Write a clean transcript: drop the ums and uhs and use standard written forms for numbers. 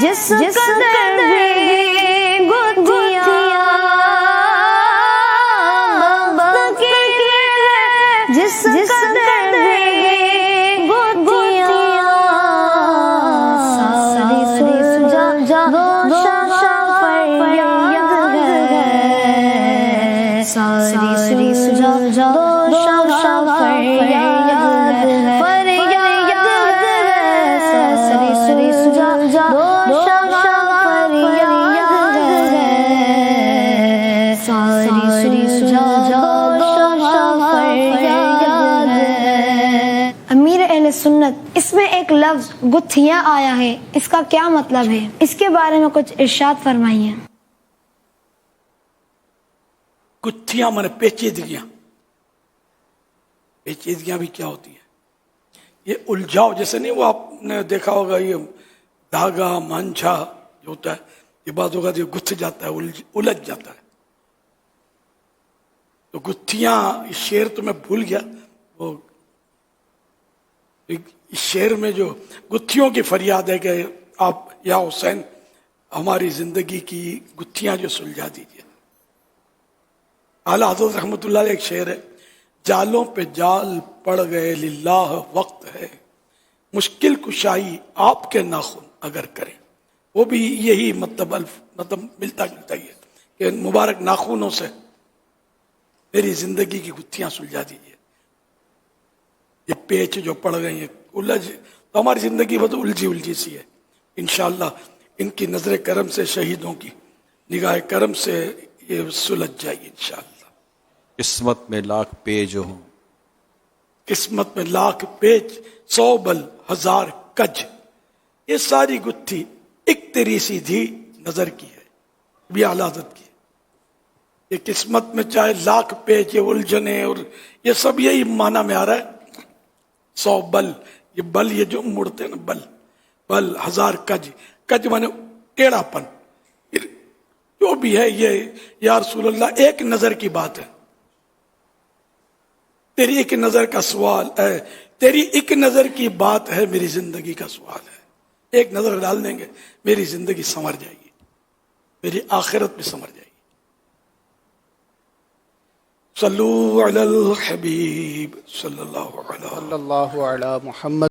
جس قدر بھی گتھیاں بخت کی، جس قدر بھی گتھیاں ساری سلجھا دو فریاد ہے، ساری سلجھا دو فریاد ہے، فریاد ہے، ساری سلجھا دو فریاد ہے، ساری سلجھا دو فریاد ہے۔ امیر اہل سنت، اس میں ایک لفظ گتھیاں آیا ہے، اس کا کیا مطلب ہے؟ اس کے بارے میں کچھ ارشاد فرمائیے۔ گتھیاں مانے پیچیدگیاں، پیچیدگیاں بھی کیا ہوتی ہیں؟ یہ الجھاؤ، جیسے نہیں وہ آپ نے دیکھا ہوگا یہ دھاگا مانجھا جو ہوتا ہے، یہ بعض اوقات یہ گتھ جاتا ہے، الجھ جاتا ہے۔ تو گتھیاں، اس شعر تو میں بھول گیا، وہ اس شعر میں جو گتھیوں کی فریاد ہے کہ آپ یا حسین ہماری زندگی کی گتھیاں جو سلجھا دیجیے۔ اعلیٰ حضرت رحمۃ اللہ علیہ ایک شعر ہے، جالوں پہ جال پڑ گئے للہ وقت ہے، مشکل کشائی آپ کے ناخن اگر کریں۔ وہ بھی یہی مطلب ملتا جلتا ہی ہے کہ مبارک ناخنوں سے میری زندگی کی گتھیاں سلجھا دیجیے۔ یہ پیچ جو پڑ گئی ہیں الجھ، تو ہماری زندگی بہت الجھی سی ہے، انشاءاللہ ان کی نظر کرم سے، شہیدوں کی نگاہ کرم سے یہ سلجھ جائے گی انشاءاللہ۔ قسمت میں لاکھ پیج ہوں، قسمت میں لاکھ پیچ 100 بل 1000 کج، یہ ساری گتھی ایک تیری سیدھی نظر کی ہے۔ بھی اعلیٰ حضرت کی یہ قسمت میں چاہے لاکھ پیچ، یہ الجھنے اور یہ سب یہی معنی میں آ رہا ہے۔ 100 بل، یہ بل یہ جو مڑتے ہیں نا، بل 1000 کج، کج مانے ٹیڑھا پن، جو بھی ہے یہ یا رسول اللہ ایک نظر کی بات ہے، تیری ایک نظر کا سوال ہے، تیری ایک نظر کی بات ہے، میری زندگی کا سوال ہے۔ ایک نظر ڈال دیں گے میری زندگی سنور جائے گی، میری آخرت بھی سنور جائے گی۔ صلو علی الحبیب صلی اللہ علیہ صلی اللہ علی محمد